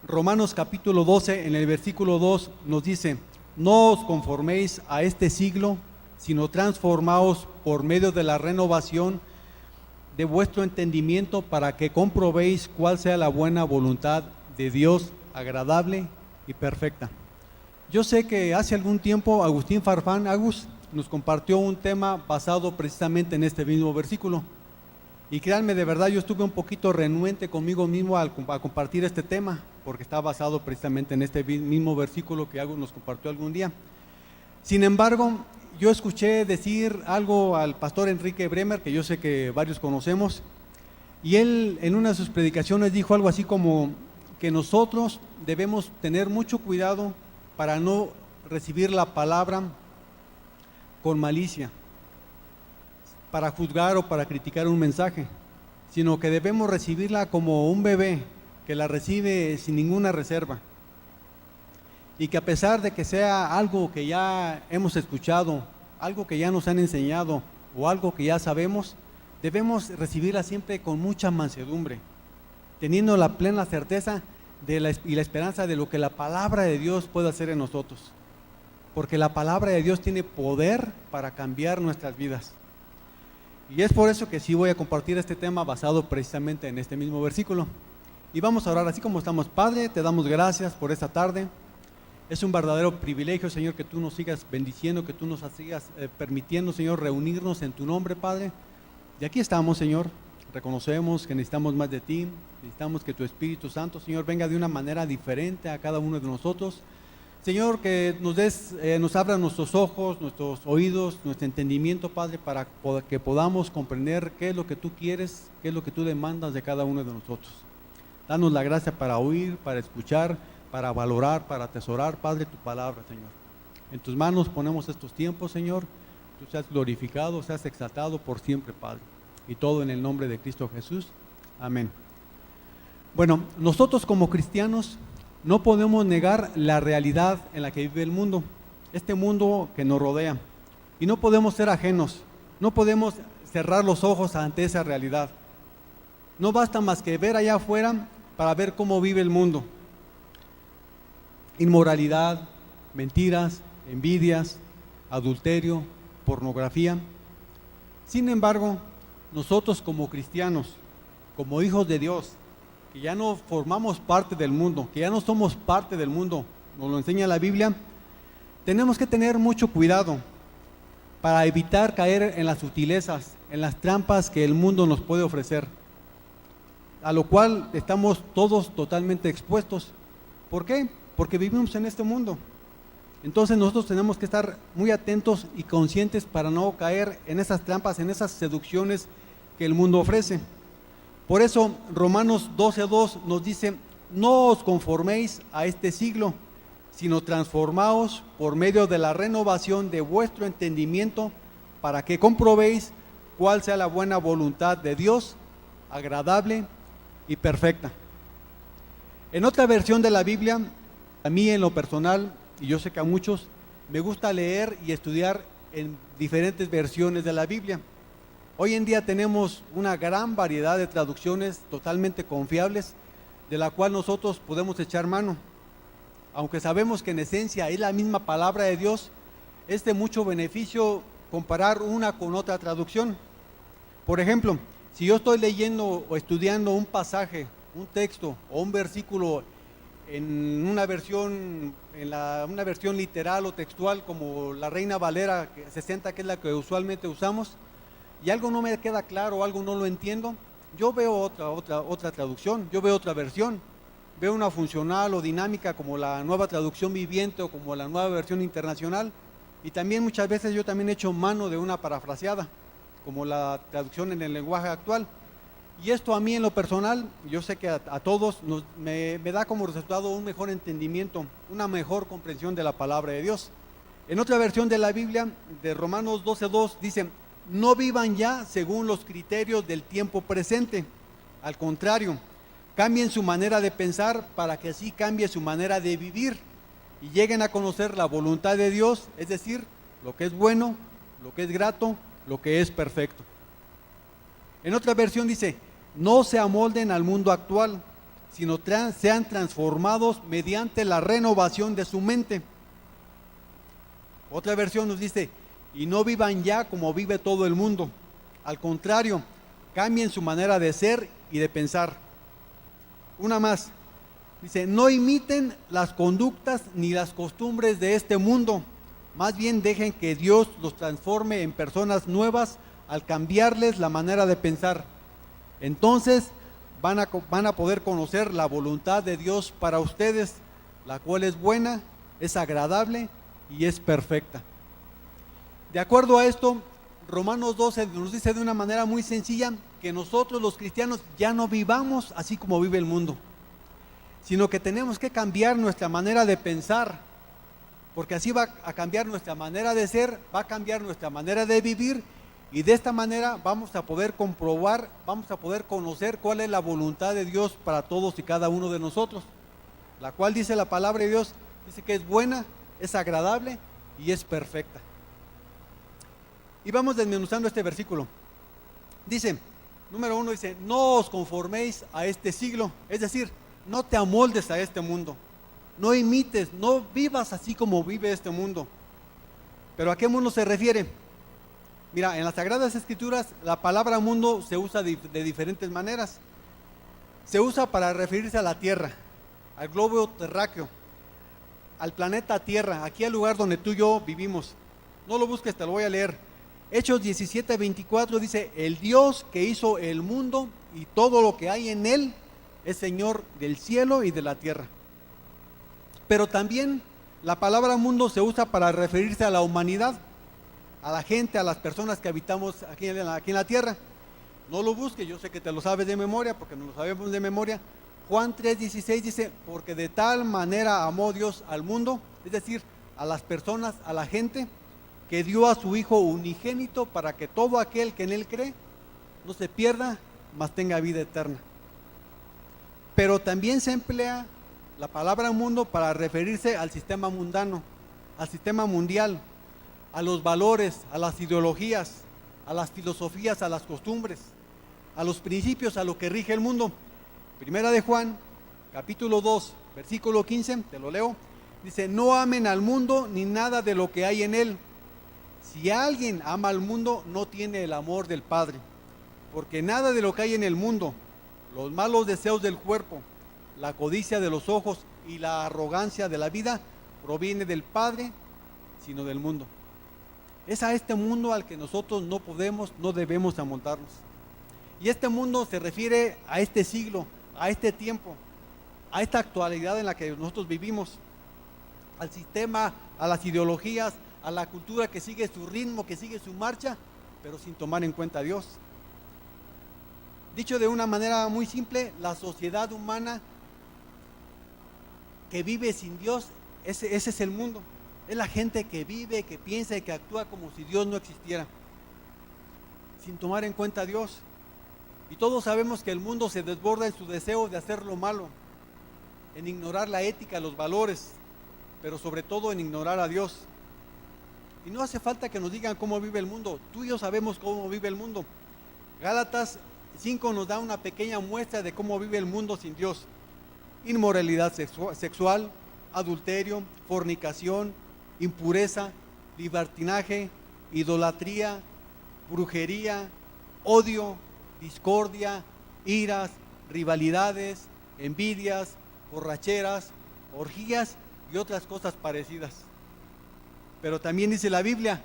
Romanos capítulo 12, en el versículo 2 nos dice: no os conforméis a este siglo, sino transformaos por medio de la renovación de vuestro entendimiento, para que comprobéis cuál sea la buena voluntad de Dios, agradable y perfecta. Yo sé que hace algún tiempo Agustín Farfán, Agus, nos compartió un tema basado precisamente en este mismo versículo. Y créanme, de verdad, yo estuve un poquito renuente conmigo mismo a compartir este tema, porque está basado precisamente en este mismo versículo que Agus nos compartió algún día. Sin embargo, yo escuché decir algo al pastor Enrique Bremer, que yo sé que varios conocemos, y él en una de sus predicaciones dijo algo así como que nosotros debemos tener mucho cuidado para no recibir la palabra con malicia, para juzgar o para criticar un mensaje, sino que debemos recibirla como un bebé que la recibe sin ninguna reserva, y que a pesar de que sea algo que ya hemos escuchado, algo que ya nos han enseñado o algo que ya sabemos, debemos recibirla siempre con mucha mansedumbre, teniendo la plena certeza y la esperanza de lo que la palabra de Dios puede hacer en nosotros, porque la palabra de Dios tiene poder para cambiar nuestras vidas. Y es por eso que sí voy a compartir este tema basado precisamente en este mismo versículo. Y vamos a orar así como estamos. Padre, te damos gracias por esta tarde. Es un verdadero privilegio, Señor, que tú nos sigas bendiciendo, que tú nos sigas permitiendo, Señor, reunirnos en tu nombre, Padre. Y aquí estamos, Señor. Reconocemos que necesitamos más de ti, necesitamos que tu Espíritu Santo, Señor, venga de una manera diferente a cada uno de nosotros. Señor, que nos abra nuestros ojos, nuestros oídos, nuestro entendimiento, Padre, para que podamos comprender qué es lo que tú quieres, qué es lo que tú demandas de cada uno de nosotros. Danos la gracia para oír, para escuchar, para valorar, para atesorar, Padre, tu palabra, Señor. En tus manos ponemos estos tiempos, Señor. Tú seas glorificado, seas exaltado por siempre, Padre. Y todo en el nombre de Cristo Jesús. Amén. Bueno, nosotros como cristianos no podemos negar la realidad en la que vive el mundo, este mundo que nos rodea, y no podemos ser ajenos, no podemos cerrar los ojos ante esa realidad. No basta más que ver allá afuera para ver cómo vive el mundo. Inmoralidad, mentiras, envidias, adulterio, pornografía. Sin embargo, nosotros como cristianos, como hijos de Dios, que ya no formamos parte del mundo, que ya no somos parte del mundo, nos lo enseña la Biblia, tenemos que tener mucho cuidado para evitar caer en las sutilezas, en las trampas que el mundo nos puede ofrecer, a lo cual estamos todos totalmente expuestos. ¿Por qué? Porque vivimos en este mundo. Entonces nosotros tenemos que estar muy atentos y conscientes para no caer en esas trampas, en esas seducciones que el mundo ofrece. Por eso Romanos 12:2 nos dice: no os conforméis a este siglo, sino transformaos por medio de la renovación de vuestro entendimiento, para que comprobéis cuál sea la buena voluntad de Dios, agradable y perfecta. En otra versión de la Biblia, a mí en lo personal, y yo sé que a muchos, me gusta leer y estudiar en diferentes versiones de la Biblia. Hoy en día tenemos una gran variedad de traducciones totalmente confiables, de la cual nosotros podemos echar mano. Aunque sabemos que en esencia es la misma palabra de Dios, es de mucho beneficio comparar una con otra traducción. Por ejemplo, si yo estoy leyendo o estudiando un pasaje, un texto o un versículo en una versión literal o textual como la Reina Valera 60, que es la que usualmente usamos, y algo no me queda claro o algo no lo entiendo, yo veo otra traducción, yo veo otra versión, veo una funcional o dinámica como la Nueva Traducción Viviente o como la Nueva Versión Internacional, y también muchas veces yo también echo mano de una parafraseada, como la traducción en el lenguaje actual. Y esto a mí en lo personal, yo sé que a todos me da como resultado un mejor entendimiento, una mejor comprensión de la palabra de Dios. En otra versión de la Biblia, de Romanos 12:2, dice: no vivan ya según los criterios del tiempo presente. Al contrario, cambien su manera de pensar para que así cambie su manera de vivir y lleguen a conocer la voluntad de Dios, es decir, lo que es bueno, lo que es grato, lo que es perfecto. En otra versión dice: no se amolden al mundo actual, sino sean transformados mediante la renovación de su mente. Otra versión nos dice, y no vivan ya como vive todo el mundo. Al contrario, cambien su manera de ser y de pensar. Una más, dice, no imiten las conductas ni las costumbres de este mundo. Más bien dejen que Dios los transforme en personas nuevas al cambiarles la manera de pensar. Entonces van a poder conocer la voluntad de Dios para ustedes, la cual es buena, es agradable y es perfecta. De acuerdo a esto, Romanos 12 nos dice de una manera muy sencilla que nosotros los cristianos ya no vivamos así como vive el mundo, sino que tenemos que cambiar nuestra manera de pensar, porque así va a cambiar nuestra manera de ser, va a cambiar nuestra manera de vivir, y de esta manera vamos a poder comprobar, vamos a poder conocer cuál es la voluntad de Dios para todos y cada uno de nosotros, la cual dice la palabra de Dios, dice que es buena, es agradable y es perfecta. Y vamos desmenuzando este versículo. Dice, número 1 dice, no os conforméis a este siglo, es decir, no te amoldes a este mundo, no imites, no vivas así como vive este mundo. ¿Pero a qué mundo se refiere? Mira, en las Sagradas Escrituras la palabra mundo se usa de diferentes maneras. Se usa para referirse a la tierra, al globo terráqueo, al planeta Tierra, aquí al lugar donde tú y yo vivimos. No lo busques, te lo voy a leer. Hechos 17:24 dice, el Dios que hizo el mundo y todo lo que hay en él es Señor del cielo y de la tierra. Pero también la palabra mundo se usa para referirse a la humanidad, a la gente, a las personas que habitamos aquí en la tierra. No lo busques, yo sé que te lo sabes de memoria, porque no lo sabemos de memoria. Juan 3:16 dice, porque de tal manera amó Dios al mundo, es decir, a las personas, a la gente, que dio a su Hijo unigénito para que todo aquel que en él cree no se pierda, mas tenga vida eterna. Pero también se emplea la palabra mundo para referirse al sistema mundano, al sistema mundial, a los valores, a las ideologías, a las filosofías, a las costumbres, a los principios, a lo que rige el mundo. Primera de Juan, capítulo 2, versículo 15, te lo leo, dice, no amen al mundo ni nada de lo que hay en él. Si alguien ama al mundo, no tiene el amor del Padre, porque nada de lo que hay en el mundo, los malos deseos del cuerpo, la codicia de los ojos y la arrogancia de la vida, proviene del Padre, sino del mundo. Es a este mundo al que nosotros no debemos amoldarnos. Y este mundo se refiere a este siglo, a este tiempo, a esta actualidad en la que nosotros vivimos, al sistema, a las ideologías, a la cultura que sigue su ritmo, que sigue su marcha, pero sin tomar en cuenta a Dios. Dicho de una manera muy simple, la sociedad humana que vive sin Dios, ese es el mundo. Es la gente que vive, que piensa y que actúa como si Dios no existiera, sin tomar en cuenta a Dios. Y todos sabemos que el mundo se desborda en su deseo de hacer lo malo, en ignorar la ética, los valores, pero sobre todo en ignorar a Dios. Y no hace falta que nos digan cómo vive el mundo, tú y yo sabemos cómo vive el mundo. Gálatas 5 nos da una pequeña muestra de cómo vive el mundo sin Dios. Inmoralidad sexual, adulterio, fornicación, impureza, libertinaje, idolatría, brujería, odio, discordia, iras, rivalidades, envidias, borracheras, orgías y otras cosas parecidas. Pero también dice la Biblia,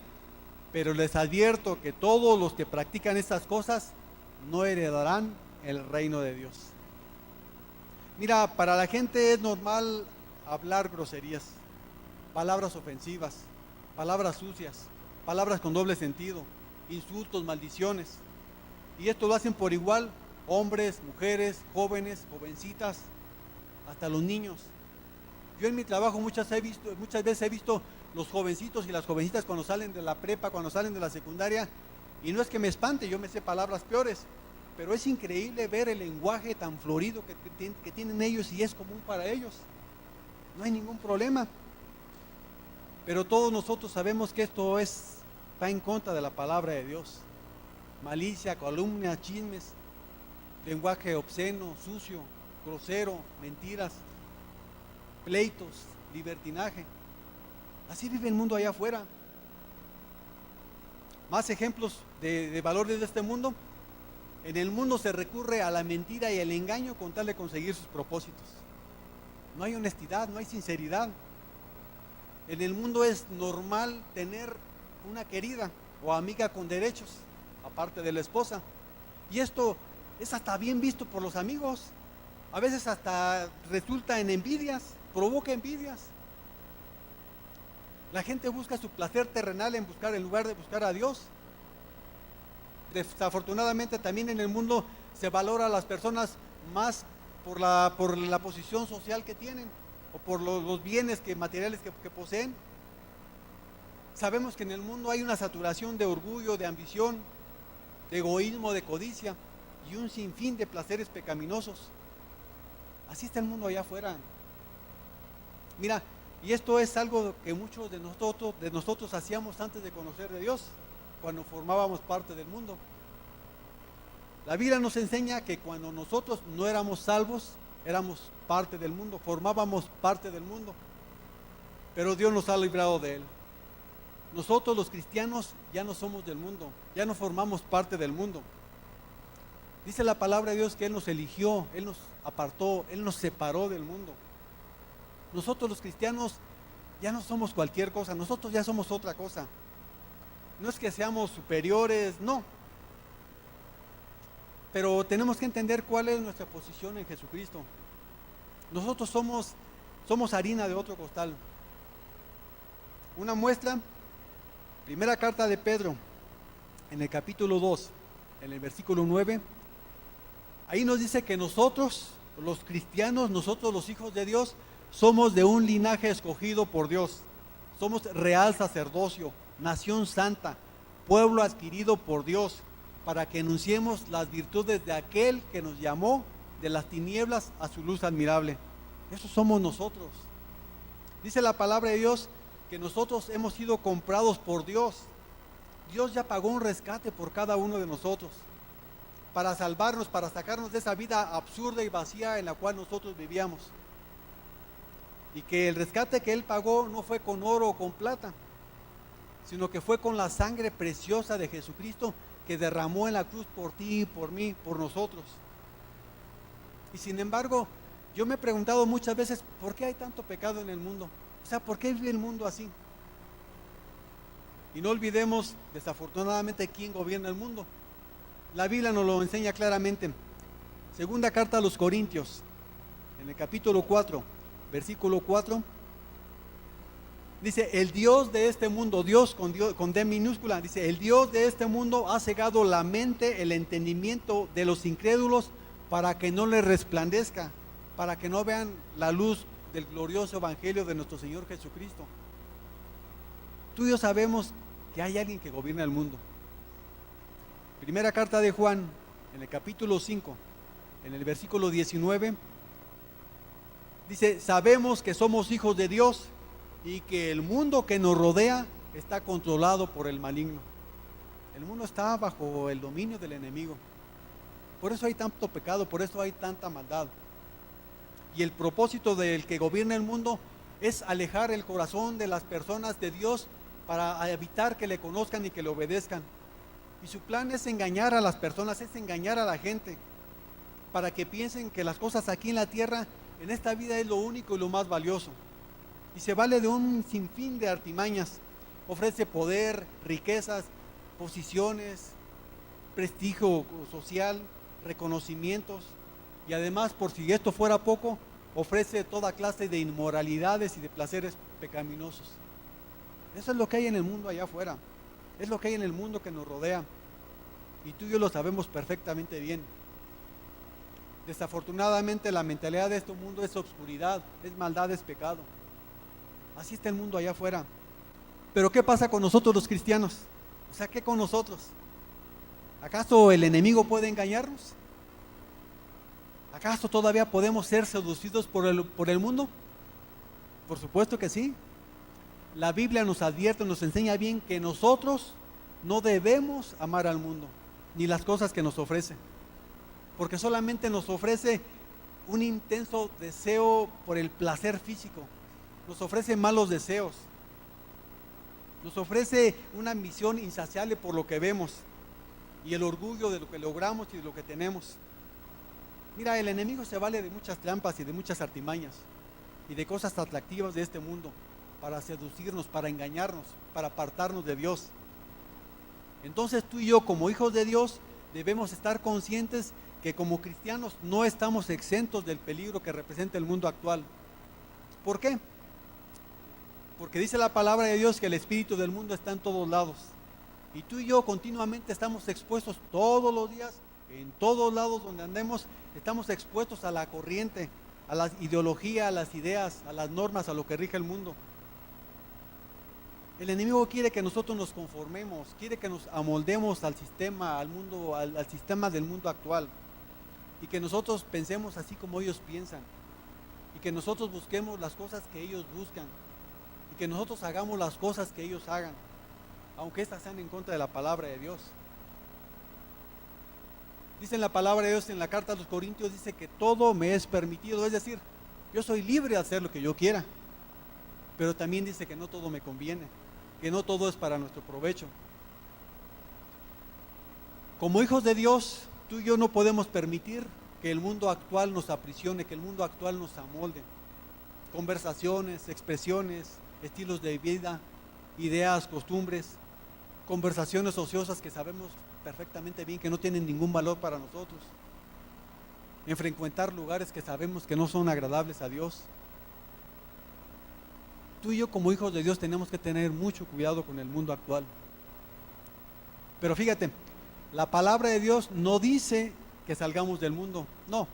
pero les advierto que todos los que practican estas cosas no heredarán el reino de Dios. Mira, para la gente es normal hablar groserías, palabras ofensivas, palabras sucias, palabras con doble sentido, insultos, maldiciones. Y esto lo hacen por igual hombres, mujeres, jóvenes, jovencitas, hasta los niños. Yo en mi trabajo muchas veces he visto los jovencitos y las jovencitas cuando salen de la prepa, cuando salen de la secundaria, y no es que me espante, yo me sé palabras peores, pero es increíble ver el lenguaje tan florido que tienen ellos y es común para ellos. No hay ningún problema. Pero todos nosotros sabemos que esto está en contra de la palabra de Dios. Malicia, calumnia, chismes, lenguaje obsceno, sucio, grosero, mentiras, pleitos, libertinaje. Así vive el mundo allá afuera. Más ejemplos de valores de este mundo. En el mundo se recurre a la mentira y el engaño con tal de conseguir sus propósitos. No hay honestidad, no hay sinceridad. En el mundo es normal tener una querida o amiga con derechos, aparte de la esposa. Y esto es hasta bien visto por los amigos. A veces hasta resulta en envidias, provoca envidias. La gente busca su placer terrenal en lugar de buscar a Dios. Desafortunadamente también en el mundo se valora a las personas más por la posición social que tienen o por los bienes materiales que poseen. Sabemos que en el mundo hay una saturación de orgullo, de ambición, de egoísmo, de codicia y un sinfín de placeres pecaminosos. Así está el mundo allá afuera. Mira, y esto es algo que muchos de nosotros hacíamos antes de conocer de Dios, cuando formábamos parte del mundo. La Biblia nos enseña que cuando nosotros no éramos salvos, éramos parte del mundo, formábamos parte del mundo, pero Dios nos ha librado de él. Nosotros los cristianos ya no somos del mundo, ya no formamos parte del mundo. Dice la palabra de Dios que Él nos eligió, Él nos apartó, Él nos separó del mundo. Nosotros los cristianos ya no somos cualquier cosa, nosotros ya somos otra cosa. No es que seamos superiores, no. Pero tenemos que entender cuál es nuestra posición en Jesucristo. Nosotros somos harina de otro costal. Una muestra, primera carta de Pedro, en el capítulo 2, en el versículo 9, ahí nos dice que nosotros, los cristianos, nosotros los hijos de Dios, somos de un linaje escogido por Dios. Somos real sacerdocio, nación santa, pueblo adquirido por Dios, para que anunciemos las virtudes de aquel que nos llamó de las tinieblas a su luz admirable. Eso somos nosotros. Dice la palabra de Dios que nosotros hemos sido comprados por Dios. Dios ya pagó un rescate por cada uno de nosotros, para salvarnos, para sacarnos de esa vida absurda y vacía en la cual nosotros vivíamos. Y que el rescate que Él pagó no fue con oro o con plata, sino que fue con la sangre preciosa de Jesucristo, que derramó en la cruz por ti, por mí, por nosotros. Y sin embargo, yo me he preguntado muchas veces, ¿por qué hay tanto pecado en el mundo? O sea, ¿por qué vive el mundo así? Y no olvidemos, desafortunadamente, quién gobierna el mundo. La Biblia nos lo enseña claramente. Segunda carta a los Corintios, en el capítulo 4, versículo 4, dice: el Dios de este mundo, Dios con D minúscula, dice: el Dios de este mundo ha cegado la mente, el entendimiento de los incrédulos, para que no les resplandezca, para que no vean la luz del glorioso evangelio de nuestro Señor Jesucristo. Tú y yo sabemos que hay alguien que gobierna el mundo. Primera carta de Juan, en el capítulo 5, en el versículo 19, dice: sabemos que somos hijos de Dios y que el mundo que nos rodea está controlado por el maligno. El mundo está bajo el dominio del enemigo. Por eso hay tanto pecado, por eso hay tanta maldad. Y el propósito del que gobierna el mundo es alejar el corazón de las personas de Dios para evitar que le conozcan y que le obedezcan. Y su plan es engañar a las personas, es engañar a la gente, para que piensen que las cosas aquí en la tierra, en esta vida, es lo único y lo más valioso. Y se vale de un sinfín de artimañas. Ofrece poder, riquezas, posiciones, prestigio social, reconocimientos, y además, por si esto fuera poco, ofrece toda clase de inmoralidades y de placeres pecaminosos. Eso es lo que hay en el mundo allá afuera, es lo que hay en el mundo que nos rodea, y tú y yo lo sabemos perfectamente bien. Desafortunadamente, la mentalidad de este mundo es obscuridad, es maldad, es pecado. Así está el mundo allá afuera. Pero ¿qué pasa con nosotros los cristianos? O sea, ¿qué con nosotros? ¿Acaso el enemigo puede engañarnos? ¿Acaso todavía podemos ser seducidos por el mundo? Por supuesto que sí. La Biblia nos advierte, nos enseña bien que nosotros no debemos amar al mundo, ni las cosas que nos ofrece, porque solamente nos ofrece un intenso deseo por el placer físico, nos ofrece malos deseos, nos ofrece una ambición insaciable por lo que vemos y el orgullo de lo que logramos y de lo que tenemos. Mira, el enemigo se vale de muchas trampas y de muchas artimañas y de cosas atractivas de este mundo para seducirnos, para engañarnos, para apartarnos de Dios. Entonces tú y yo, como hijos de Dios, debemos estar conscientes que como cristianos no estamos exentos del peligro que representa el mundo actual. ¿Por qué? Porque dice la palabra de Dios que el espíritu del mundo está en todos lados. Y tú y yo continuamente estamos expuestos todos los días, en todos lados donde andemos, estamos expuestos a la corriente, a la ideología, a las ideas, a las normas, a lo que rige el mundo. El enemigo quiere que nosotros nos conformemos, quiere que nos amoldemos al sistema, al mundo, al sistema del mundo actual. Y que nosotros pensemos así como ellos piensan. Y que nosotros busquemos las cosas que ellos buscan. Y que nosotros hagamos las cosas que ellos hagan, aunque éstas sean en contra de la palabra de Dios. Dice en la palabra de Dios, en la carta a los Corintios, dice que todo me es permitido, es decir, yo soy libre de hacer lo que yo quiera, pero también dice que no todo me conviene, que no todo es para nuestro provecho. Como hijos de Dios, tú y yo no podemos permitir que el mundo actual nos aprisione, que el mundo actual nos amolde. Conversaciones, expresiones, estilos de vida, ideas, costumbres, conversaciones ociosas que sabemos perfectamente bien que no tienen ningún valor para nosotros, en frecuentar lugares que sabemos que no son agradables a Dios. Tú y yo como hijos de Dios tenemos que tener mucho cuidado con el mundo actual. Pero fíjate, la palabra de Dios no dice que salgamos del mundo, no.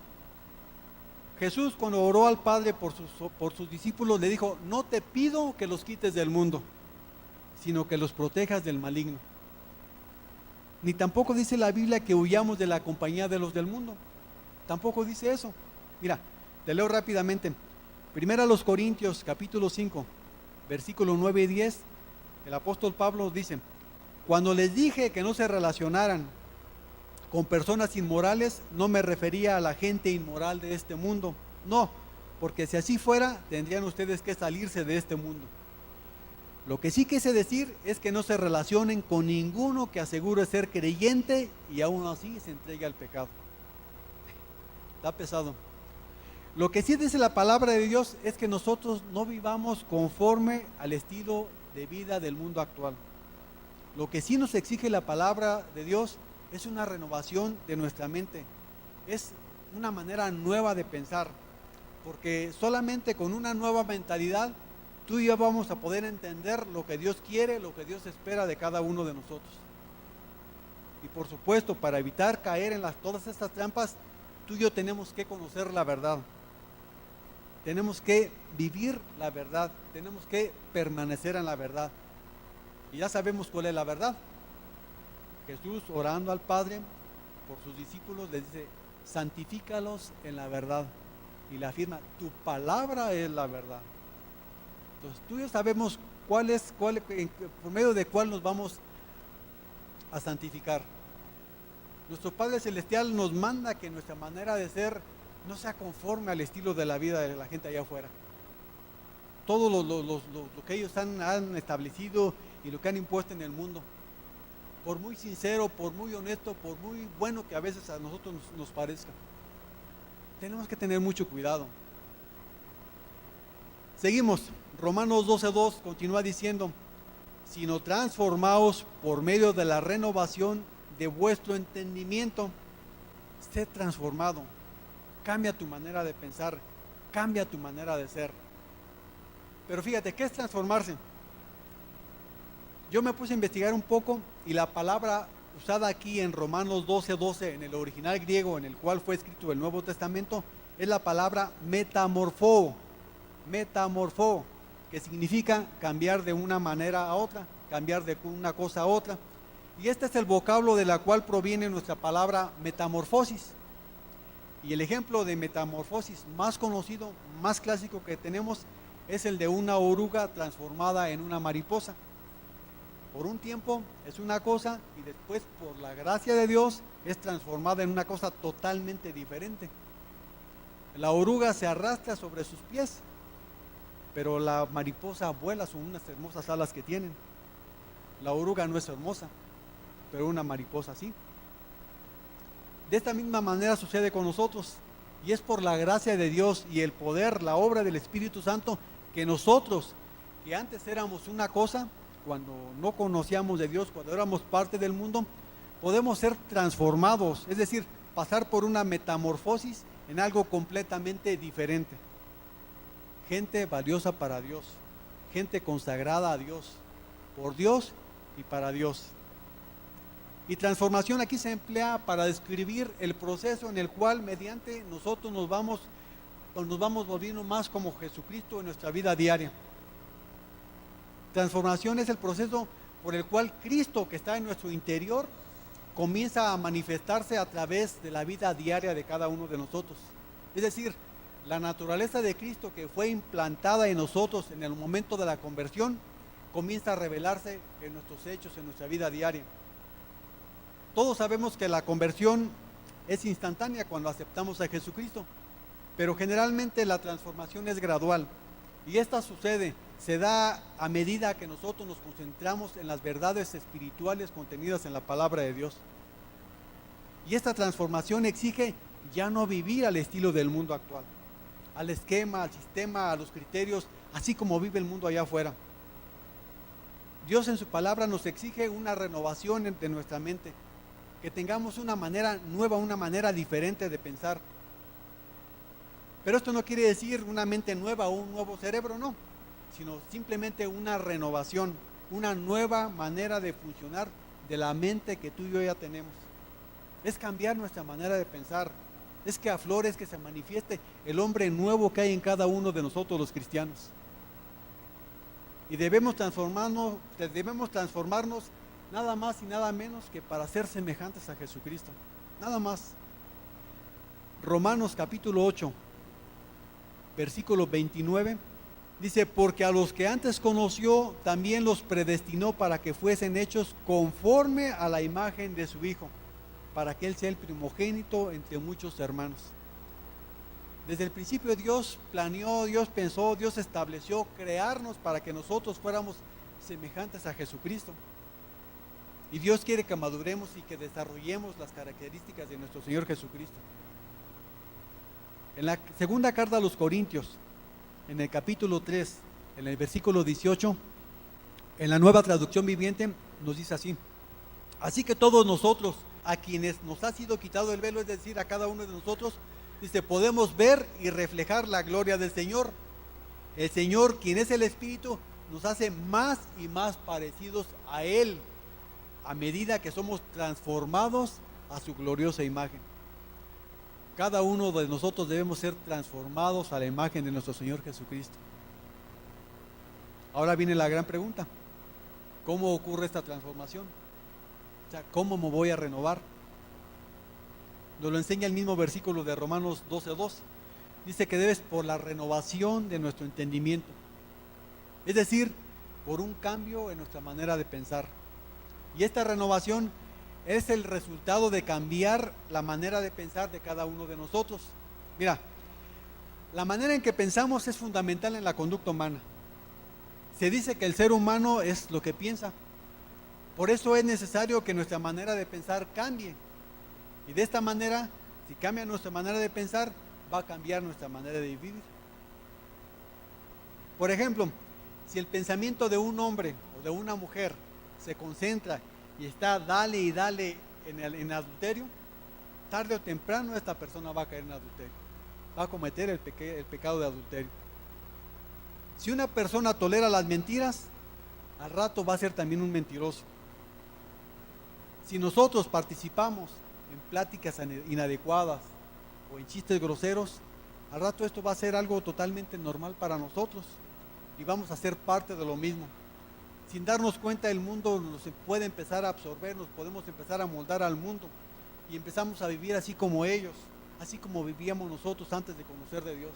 Jesús, cuando oró al Padre por sus discípulos, le dijo: no te pido que los quites del mundo, sino que los protejas del maligno. Ni tampoco dice la Biblia que huyamos de la compañía de los del mundo. Tampoco dice eso. Mira, te leo rápidamente. Primera a los Corintios, capítulo 5, versículos 9 y 10. El apóstol Pablo dice: cuando les dije que no se relacionaran con personas inmorales, no me refería a la gente inmoral de este mundo. No, porque si así fuera, tendrían ustedes que salirse de este mundo. Lo que sí quise decir es que no se relacionen con ninguno que asegure ser creyente y aún así se entregue al pecado. Está pesado. Lo que sí dice la palabra de Dios es que nosotros no vivamos conforme al estilo de vida del mundo actual. Lo que sí nos exige la palabra de Dios es una renovación de nuestra mente, es una manera nueva de pensar, porque solamente con una nueva mentalidad tú y yo vamos a poder entender lo que Dios quiere, lo que Dios espera de cada uno de nosotros. Y por supuesto, para evitar caer en todas estas trampas, tú y yo tenemos que conocer la verdad, tenemos que vivir la verdad, tenemos que permanecer en la verdad. Y ya sabemos cuál es la verdad. Jesús, orando al Padre por sus discípulos, les dice: santifícalos en la verdad. Y le afirma: tu palabra es la verdad. Entonces tú y yo sabemos por medio de cuál nos vamos a santificar. Nuestro Padre Celestial nos manda que nuestra manera de ser no sea conforme al estilo de la vida de la gente allá afuera. Todo lo que ellos han establecido y lo que han impuesto en el mundo, por muy sincero, por muy honesto, por muy bueno que a veces a nosotros nos parezca, tenemos que tener mucho cuidado. Seguimos. Romanos 12:2 continúa diciendo: sino transformaos por medio de la renovación de vuestro entendimiento. Sé transformado, cambia tu manera de pensar, cambia tu manera de ser. Pero fíjate, ¿qué es transformarse? Yo me puse a investigar un poco y la palabra usada aquí en Romanos 12:12, en el original griego en el cual fue escrito el Nuevo Testamento, es la palabra metamorfo, que significa cambiar de una manera a otra, cambiar de una cosa a otra. Y este es el vocablo de la cual proviene nuestra palabra metamorfosis. Y el ejemplo de metamorfosis más conocido, más clásico que tenemos, es el de una oruga transformada en una mariposa. Por un tiempo es una cosa y después, por la gracia de Dios, es transformada en una cosa totalmente diferente. La oruga se arrastra sobre sus pies, pero la mariposa vuela, son unas hermosas alas que tienen. La oruga no es hermosa, pero una mariposa sí. De esta misma manera sucede con nosotros, y es por la gracia de Dios y el poder, la obra del Espíritu Santo, que nosotros, que antes éramos una cosa, cuando no conocíamos de Dios, cuando éramos parte del mundo, podemos ser transformados, es decir, pasar por una metamorfosis en algo completamente diferente. Gente valiosa para Dios, gente consagrada a Dios, por Dios y para Dios. Y transformación aquí se emplea para describir el proceso en el cual mediante nosotros nos vamos volviendo más como Jesucristo en nuestra vida diaria. Transformación es el proceso por el cual Cristo, que está en nuestro interior, comienza a manifestarse a través de la vida diaria de cada uno de nosotros. Es decir, la naturaleza de Cristo, que fue implantada en nosotros en el momento de la conversión, comienza a revelarse en nuestros hechos, en nuestra vida diaria. Todos sabemos que la conversión es instantánea cuando aceptamos a Jesucristo, pero generalmente la transformación es gradual, y esta se da a medida que nosotros nos concentramos en las verdades espirituales contenidas en la palabra de Dios. Y esta transformación exige ya no vivir al estilo del mundo actual, al esquema, al sistema, a los criterios, así como vive el mundo allá afuera. Dios en su palabra nos exige una renovación de nuestra mente, que tengamos una manera nueva, una manera diferente de pensar. Pero esto no quiere decir una mente nueva o un nuevo cerebro, no, sino simplemente una renovación, una nueva manera de funcionar de la mente que tú y yo ya tenemos. Es cambiar nuestra manera de pensar, es que aflore, es que se manifieste el hombre nuevo que hay en cada uno de nosotros los cristianos. Y debemos transformarnos nada más y nada menos que para ser semejantes a Jesucristo, nada más. Romanos capítulo 8, versículo 29, dice: porque a los que antes conoció, también los predestinó para que fuesen hechos conforme a la imagen de su Hijo, para que Él sea el primogénito entre muchos hermanos. Desde el principio Dios planeó, Dios pensó, Dios estableció crearnos para que nosotros fuéramos semejantes a Jesucristo. Y Dios quiere que maduremos y que desarrollemos las características de nuestro Señor Jesucristo. En la segunda carta a los Corintios, en el capítulo 3, en el versículo 18, en la Nueva Traducción Viviente, nos dice así: así que todos nosotros, a quienes nos ha sido quitado el velo, es decir, a cada uno de nosotros, dice, podemos ver y reflejar la gloria del Señor. El Señor, quien es el Espíritu, nos hace más y más parecidos a Él, a medida que somos transformados a su gloriosa imagen. Cada uno de nosotros debemos ser transformados a la imagen de nuestro Señor Jesucristo. Ahora viene la gran pregunta: ¿cómo ocurre esta transformación? O sea, ¿cómo me voy a renovar? Nos lo enseña el mismo versículo de Romanos 12:2. Dice que debes por la renovación de nuestro entendimiento, es decir, por un cambio en nuestra manera de pensar. Y esta renovación es el resultado de cambiar la manera de pensar de cada uno de nosotros. Mira, la manera en que pensamos es fundamental en la conducta humana. Se dice que el ser humano es lo que piensa. Por eso es necesario que nuestra manera de pensar cambie. Y de esta manera, si cambia nuestra manera de pensar, va a cambiar nuestra manera de vivir. Por ejemplo, si el pensamiento de un hombre o de una mujer se concentra y está dale y dale en adulterio, tarde o temprano esta persona va a caer en adulterio, va a cometer el pecado de adulterio. Si una persona tolera las mentiras, al rato va a ser también un mentiroso. Si nosotros participamos en pláticas inadecuadas o en chistes groseros, al rato esto va a ser algo totalmente normal para nosotros y vamos a ser parte de lo mismo. Sin darnos cuenta, el mundo nos puede empezar a absorber, nos podemos empezar a moldar al mundo y empezamos a vivir así como ellos, así como vivíamos nosotros antes de conocer de Dios.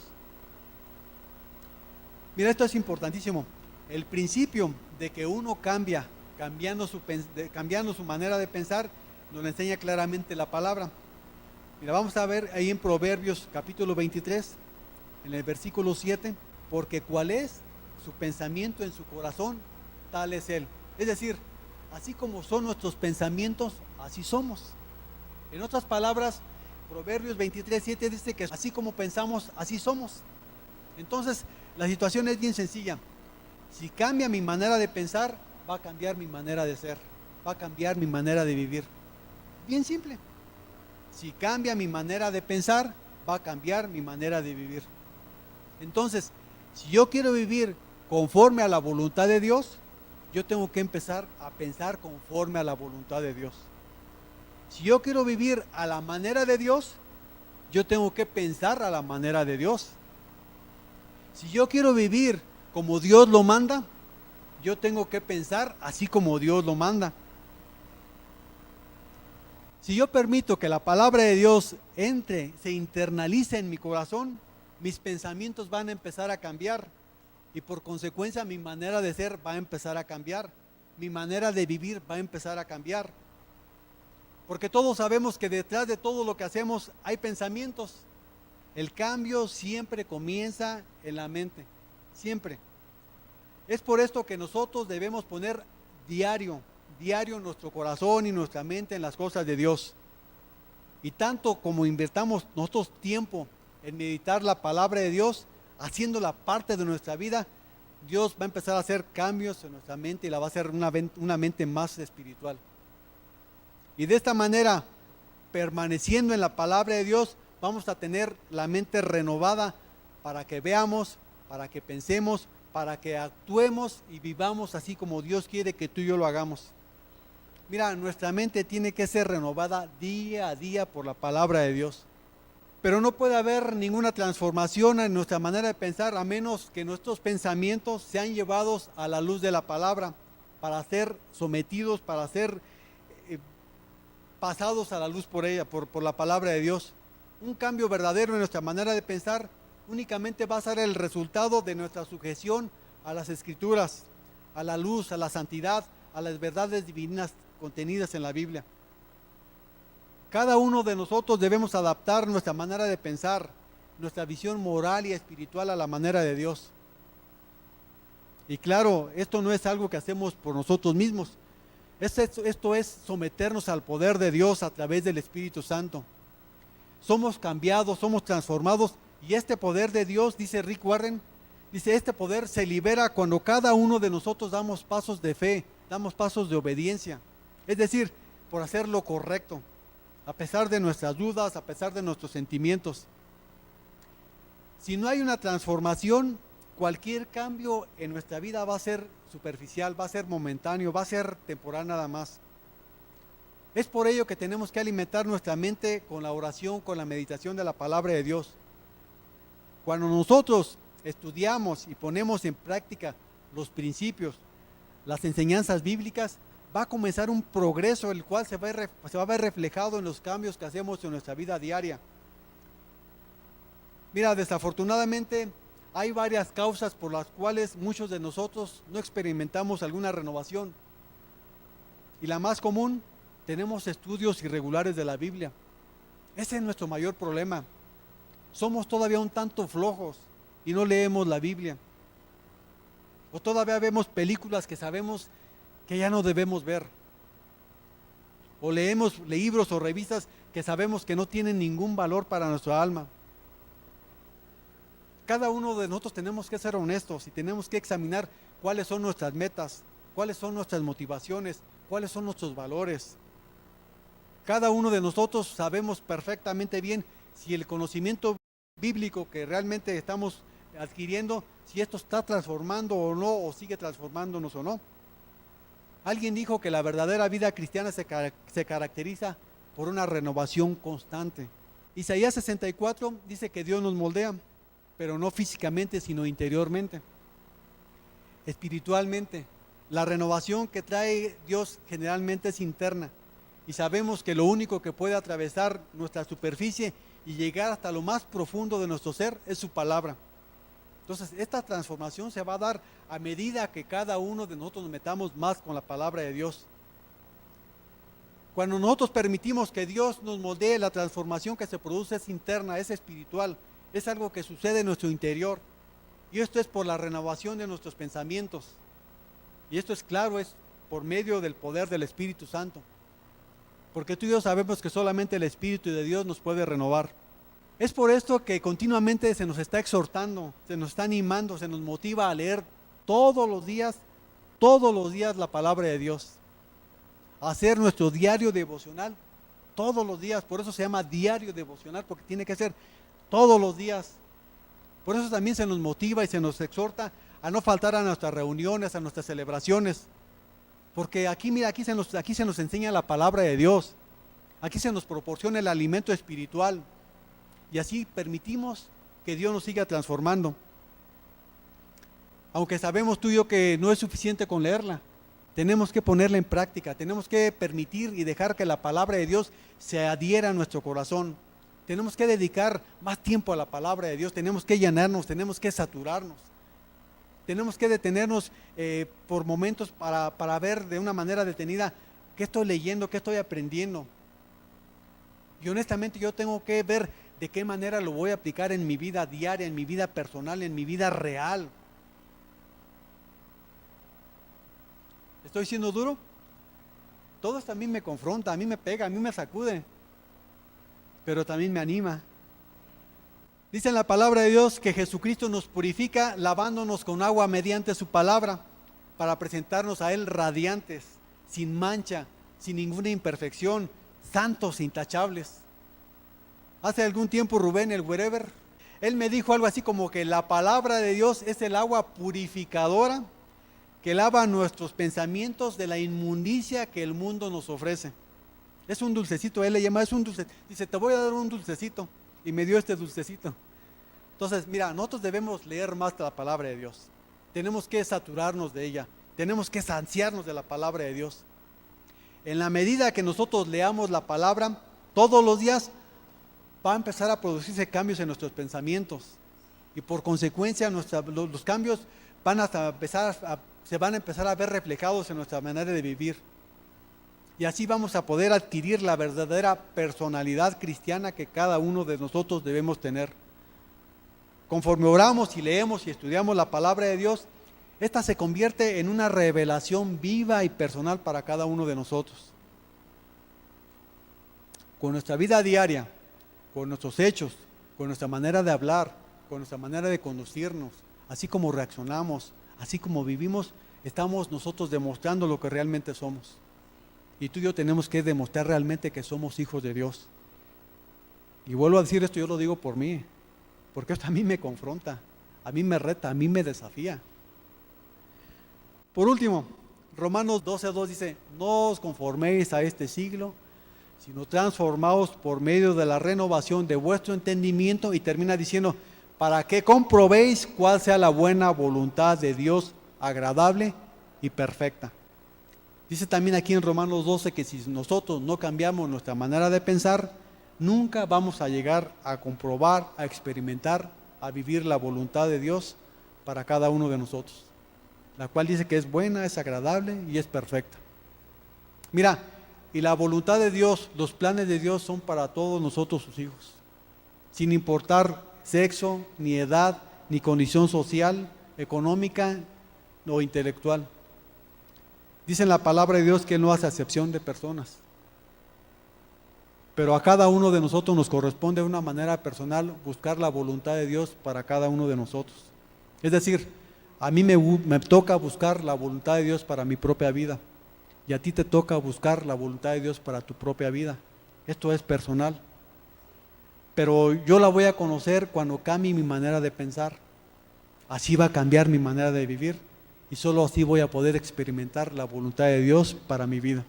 Mira, esto es importantísimo. El principio de que uno cambia, cambiando su manera de pensar, nos lo enseña claramente la palabra. Mira, vamos a ver ahí en Proverbios capítulo 23, en el versículo 7, porque cuál es su pensamiento en su corazón, tal es él. Es decir, así como son nuestros pensamientos, así somos. En otras palabras, Proverbios 23, 7 dice que así como pensamos, así somos. Entonces, la situación es bien sencilla. Si cambia mi manera de pensar, va a cambiar mi manera de ser, va a cambiar mi manera de vivir. Bien simple. Si cambia mi manera de pensar, va a cambiar mi manera de vivir. Entonces, si yo quiero vivir conforme a la voluntad de Dios, yo tengo que empezar a pensar conforme a la voluntad de Dios. Si yo quiero vivir a la manera de Dios, yo tengo que pensar a la manera de Dios. Si yo quiero vivir como Dios lo manda, yo tengo que pensar así como Dios lo manda. Si yo permito que la palabra de Dios entre, se internalice en mi corazón, mis pensamientos van a empezar a cambiar y por consecuencia mi manera de ser va a empezar a cambiar, mi manera de vivir va a empezar a cambiar. Porque todos sabemos que detrás de todo lo que hacemos hay pensamientos. El cambio siempre comienza en la mente, siempre. Es por esto que nosotros debemos poner diario nuestro corazón y nuestra mente en las cosas de Dios. Y tanto como invertamos nosotros tiempo en meditar la palabra de Dios, haciéndola parte de nuestra vida, Dios va a empezar a hacer cambios en nuestra mente y la va a hacer una mente más espiritual. Y de esta manera, permaneciendo en la palabra de Dios, vamos a tener la mente renovada para que veamos, para que pensemos, para que actuemos y vivamos así como Dios quiere que tú y yo lo hagamos. Mira, nuestra mente tiene que ser renovada día a día por la palabra de Dios. Pero no puede haber ninguna transformación en nuestra manera de pensar a menos que nuestros pensamientos sean llevados a la luz de la palabra para ser sometidos, para ser pasados a la luz por ella, por la palabra de Dios. Un cambio verdadero en nuestra manera de pensar únicamente va a ser el resultado de nuestra sujeción a las Escrituras, a la luz, a la santidad, a las verdades divinas contenidas en la Biblia. Cada uno de nosotros debemos adaptar nuestra manera de pensar, nuestra visión moral y espiritual a la manera de Dios. Y claro, esto no es algo que hacemos por nosotros mismos. Esto es someternos al poder de Dios a través del Espíritu Santo. Somos cambiados, somos transformados y este poder de Dios, dice Rick Warren, dice, este poder se libera cuando cada uno de nosotros damos pasos de fe, damos pasos de obediencia. Es decir, por hacer lo correcto, a pesar de nuestras dudas, a pesar de nuestros sentimientos. Si no hay una transformación, cualquier cambio en nuestra vida va a ser superficial, va a ser momentáneo, va a ser temporal nada más. Es por ello que tenemos que alimentar nuestra mente con la oración, con la meditación de la palabra de Dios. Cuando nosotros estudiamos y ponemos en práctica los principios, las enseñanzas bíblicas, va a comenzar un progreso, el cual se va a ver reflejado en los cambios que hacemos en nuestra vida diaria. Mira, desafortunadamente hay varias causas por las cuales muchos de nosotros no experimentamos alguna renovación. Y la más común, tenemos estudios irregulares de la Biblia. Ese es nuestro mayor problema. Somos todavía un tanto flojos y no leemos la Biblia. O todavía vemos películas que sabemos que ya no debemos ver. O leemos libros o revistas que sabemos que no tienen ningún valor para nuestra alma. Cada uno de nosotros tenemos que ser honestos y tenemos que examinar cuáles son nuestras metas, cuáles son nuestras motivaciones, cuáles son nuestros valores. Cada uno de nosotros sabemos perfectamente bien si el conocimiento bíblico que realmente estamos adquiriendo, si esto está transformando o no, o sigue transformándonos o no. Alguien dijo que la verdadera vida cristiana se caracteriza por una renovación constante. Isaías 64 dice que Dios nos moldea, pero no físicamente, sino interiormente, espiritualmente. La renovación que trae Dios generalmente es interna. Y sabemos que lo único que puede atravesar nuestra superficie y llegar hasta lo más profundo de nuestro ser es su palabra. Entonces, esta transformación se va a dar a medida que cada uno de nosotros nos metamos más con la palabra de Dios. Cuando nosotros permitimos que Dios nos moldee, la transformación que se produce es interna, es espiritual, es algo que sucede en nuestro interior. Y esto es por la renovación de nuestros pensamientos. Y esto es claro, es por medio del poder del Espíritu Santo. Porque tú y yo sabemos que solamente el Espíritu de Dios nos puede renovar. Es por esto que continuamente se nos está exhortando, se nos está animando, se nos motiva a leer todos los días la palabra de Dios. A hacer nuestro diario devocional todos los días. Por eso se llama diario devocional, porque tiene que ser todos los días. Por eso también se nos motiva y se nos exhorta a no faltar a nuestras reuniones, a nuestras celebraciones. Porque aquí, mira, aquí se nos enseña la palabra de Dios. Aquí se nos proporciona el alimento espiritual. Y así permitimos que Dios nos siga transformando. Aunque sabemos tú y yo que no es suficiente con leerla, tenemos que ponerla en práctica, tenemos que permitir y dejar que la palabra de Dios se adhiera a nuestro corazón. Tenemos que dedicar más tiempo a la palabra de Dios, tenemos que llenarnos, tenemos que saturarnos. Tenemos que detenernos por momentos para ver de una manera detenida qué estoy leyendo, qué estoy aprendiendo. Y honestamente yo tengo que ver de qué manera lo voy a aplicar en mi vida diaria, en mi vida personal, en mi vida real. ¿Estoy siendo duro? Todo esto a mí me confronta, a mí me pega, a mí me sacude, pero también me anima. Dice en la palabra de Dios que Jesucristo nos purifica lavándonos con agua mediante su palabra para presentarnos a Él radiantes, sin mancha, sin ninguna imperfección, santos, intachables. Hace algún tiempo Rubén, el wherever, él me dijo algo así como que la palabra de Dios es el agua purificadora que lava nuestros pensamientos de la inmundicia que el mundo nos ofrece. Es un dulcecito, él le llama, es un dulce. Dice, te voy a dar un dulcecito. Y me dio este dulcecito. Entonces, mira, nosotros debemos leer más la palabra de Dios. Tenemos que saturarnos de ella. Tenemos que saciarnos de la palabra de Dios. En la medida que nosotros leamos la palabra, todos los días va a empezar a producirse cambios en nuestros pensamientos. Y por consecuencia, los cambios se van a empezar a ver reflejados en nuestra manera de vivir. Y así vamos a poder adquirir la verdadera personalidad cristiana que cada uno de nosotros debemos tener. Conforme oramos y leemos y estudiamos la palabra de Dios, esta se convierte en una revelación viva y personal para cada uno de nosotros. Con nuestra vida diaria, con nuestros hechos, con nuestra manera de hablar, con nuestra manera de conducirnos, así como reaccionamos, así como vivimos, estamos nosotros demostrando lo que realmente somos. Y tú y yo tenemos que demostrar realmente que somos hijos de Dios. Y vuelvo a decir esto, yo lo digo por mí, porque esto a mí me confronta, a mí me reta, a mí me desafía. Por último, Romanos 12:2 dice, no os conforméis a este siglo, sino transformaos por medio de la renovación de vuestro entendimiento, y termina diciendo, para que comprobéis cuál sea la buena voluntad de Dios, agradable y perfecta. Dice también aquí en Romanos 12 que si nosotros no cambiamos nuestra manera de pensar, nunca vamos a llegar a comprobar, a experimentar, a vivir la voluntad de Dios para cada uno de nosotros, la cual dice que es buena, es agradable y es perfecta. Mira, y la voluntad de Dios, los planes de Dios son para todos nosotros sus hijos, sin importar sexo, ni edad, ni condición social, económica o intelectual. Dice en la palabra de Dios que Él no hace acepción de personas. Pero a cada uno de nosotros nos corresponde de una manera personal buscar la voluntad de Dios para cada uno de nosotros. Es decir, a mí me toca buscar la voluntad de Dios para mi propia vida. Y a ti te toca buscar la voluntad de Dios para tu propia vida. Esto es personal. Pero yo la voy a conocer cuando cambie mi manera de pensar. Así va a cambiar mi manera de vivir. Y solo así voy a poder experimentar la voluntad de Dios para mi vida.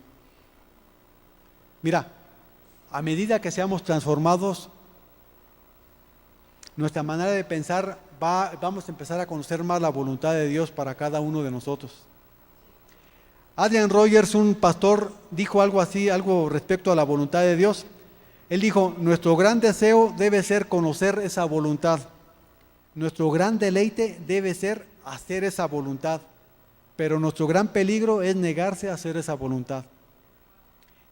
Mira, a medida que seamos transformados, nuestra manera de pensar vamos a empezar a conocer más la voluntad de Dios para cada uno de nosotros. Adrian Rogers, un pastor, dijo algo así, algo respecto a la voluntad de Dios. Él dijo, nuestro gran deseo debe ser conocer esa voluntad. Nuestro gran deleite debe ser hacer esa voluntad, pero nuestro gran peligro es negarse a hacer esa voluntad.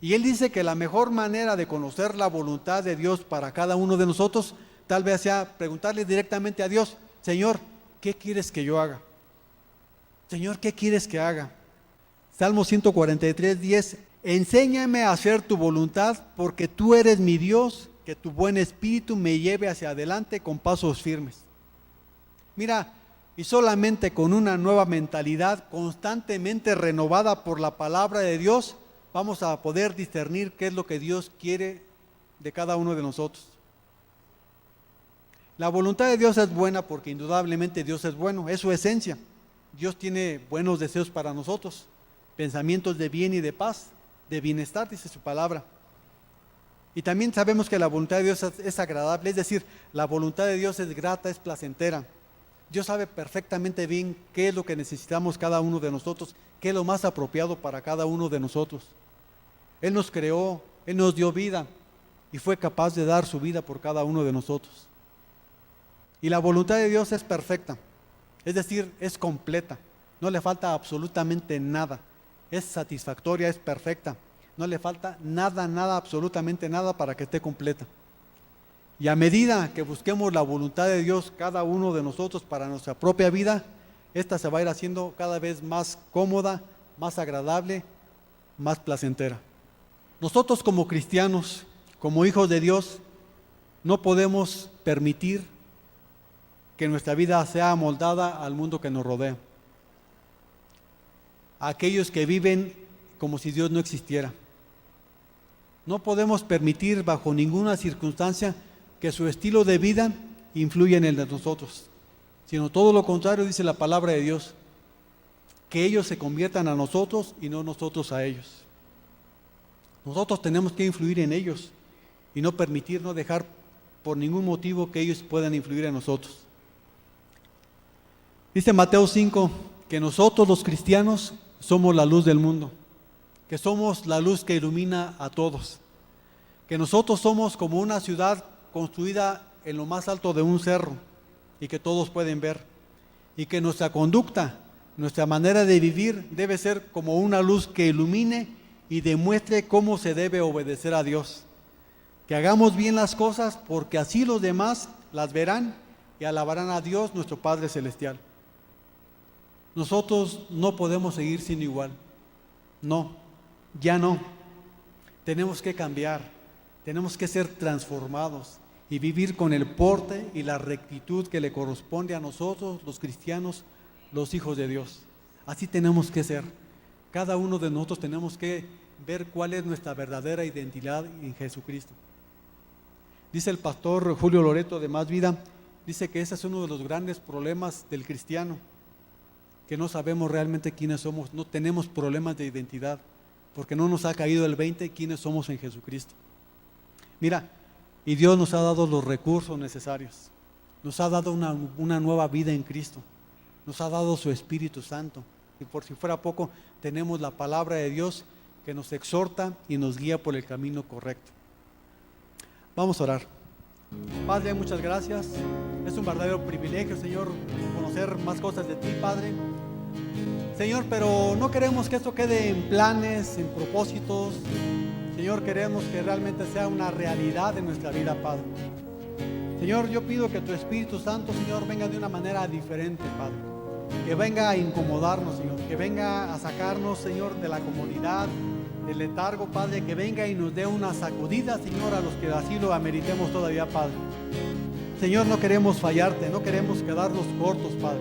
Y Él dice que la mejor manera de conocer la voluntad de Dios para cada uno de nosotros, tal vez sea preguntarle directamente a Dios: Señor, ¿qué quieres que yo haga? Señor, ¿qué quieres que haga? Salmo 143:10: enséñame a hacer tu voluntad, porque tú eres mi Dios, que tu buen espíritu me lleve hacia adelante con pasos firmes. Mira, y solamente con una nueva mentalidad constantemente renovada por la palabra de Dios, vamos a poder discernir qué es lo que Dios quiere de cada uno de nosotros. La voluntad de Dios es buena porque indudablemente Dios es bueno, es su esencia. Dios tiene buenos deseos para nosotros, pensamientos de bien y de paz, de bienestar, dice su palabra. Y también sabemos que la voluntad de Dios es agradable, es decir, la voluntad de Dios es grata, es placentera. Dios sabe perfectamente bien qué es lo que necesitamos cada uno de nosotros, qué es lo más apropiado para cada uno de nosotros. Él nos creó, Él nos dio vida y fue capaz de dar su vida por cada uno de nosotros. Y la voluntad de Dios es perfecta, es decir, es completa, no le falta absolutamente nada, es satisfactoria, es perfecta, no le falta nada, absolutamente nada para que esté completa. Y a medida que busquemos la voluntad de Dios cada uno de nosotros para nuestra propia vida, esta se va a ir haciendo cada vez más cómoda, más agradable, más placentera. Nosotros como cristianos, como hijos de Dios, no podemos permitir que nuestra vida sea amoldada al mundo que nos rodea. A aquellos que viven como si Dios no existiera. No podemos permitir bajo ninguna circunstancia que su estilo de vida influya en el de nosotros, sino todo lo contrario, dice la palabra de Dios, que ellos se conviertan a nosotros y no nosotros a ellos. Nosotros tenemos que influir en ellos y no permitir, no dejar por ningún motivo que ellos puedan influir en nosotros. Dice Mateo 5 que nosotros los cristianos somos la luz del mundo, que somos la luz que ilumina a todos, que nosotros somos como una ciudad construida en lo más alto de un cerro y que todos pueden ver, y que nuestra conducta, nuestra manera de vivir debe ser como una luz que ilumine y demuestre cómo se debe obedecer a Dios. Que hagamos bien las cosas porque así los demás las verán y alabarán a Dios nuestro Padre Celestial. Nosotros no podemos seguir siendo igual. No, ya no. Tenemos que cambiar, tenemos que ser transformados y vivir con el porte y la rectitud que le corresponde a nosotros, los cristianos, los hijos de Dios. Así tenemos que ser. Cada uno de nosotros tenemos que ver cuál es nuestra verdadera identidad en Jesucristo. Dice el pastor Julio Loreto de Más Vida, dice que ese es uno de los grandes problemas del cristiano, que no sabemos realmente quiénes somos, no tenemos problemas de identidad, porque no nos ha caído el 20 quiénes somos en Jesucristo. Mira, y Dios nos ha dado los recursos necesarios, nos ha dado una nueva vida en Cristo, nos ha dado su Espíritu Santo, y por si fuera poco, tenemos la palabra de Dios que nos exhorta y nos guía por el camino correcto. Vamos a orar. Padre, muchas gracias. Es un verdadero privilegio, Señor, conocer más cosas de ti, Padre. Señor, pero no queremos que esto quede en planes, en propósitos. Señor, queremos que realmente sea una realidad en nuestra vida, Padre. Señor, yo pido que tu Espíritu Santo, Señor, venga de una manera diferente, Padre. Que venga a incomodarnos, Señor. Que venga a sacarnos, Señor, de la comodidad, del letargo, Padre. Que venga y nos dé una sacudida, Señor, a los que así lo ameritemos todavía, Padre. Señor, no queremos fallarte, no queremos quedarnos cortos, Padre.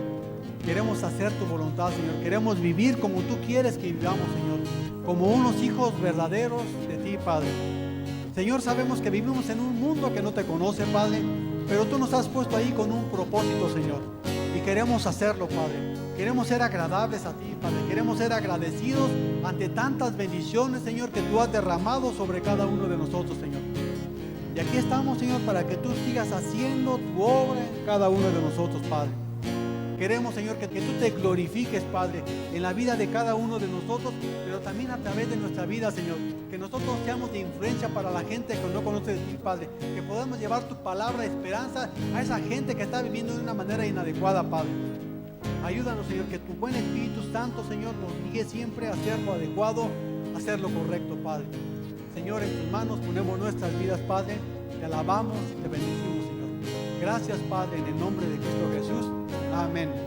Queremos hacer tu voluntad, Señor. Queremos vivir como tú quieres que vivamos, Señor. Como unos hijos verdaderos de ti, Padre. Señor, sabemos que vivimos en un mundo que no te conoce, Padre, pero tú nos has puesto ahí con un propósito, Señor. Y queremos hacerlo, Padre. Queremos ser agradables a ti, Padre. Queremos ser agradecidos ante tantas bendiciones, Señor, que tú has derramado sobre cada uno de nosotros, Señor. Y aquí estamos, Señor, para que tú sigas haciendo tu obra en cada uno de nosotros, Padre. Queremos, Señor, que tú te glorifiques, Padre, en la vida de cada uno de nosotros, pero también a través de nuestra vida, Señor. Que nosotros seamos de influencia para la gente que no conoce de ti, Padre. Que podamos llevar tu palabra de esperanza a esa gente que está viviendo de una manera inadecuada, Padre. Ayúdanos, Señor, que tu buen Espíritu Santo, Señor, nos guíe siempre a hacer lo adecuado, a hacer lo correcto, Padre. Señor, en tus manos ponemos nuestras vidas, Padre. Te alabamos y te bendecimos, Señor. Gracias, Padre, en el nombre de Cristo Jesús. Amén.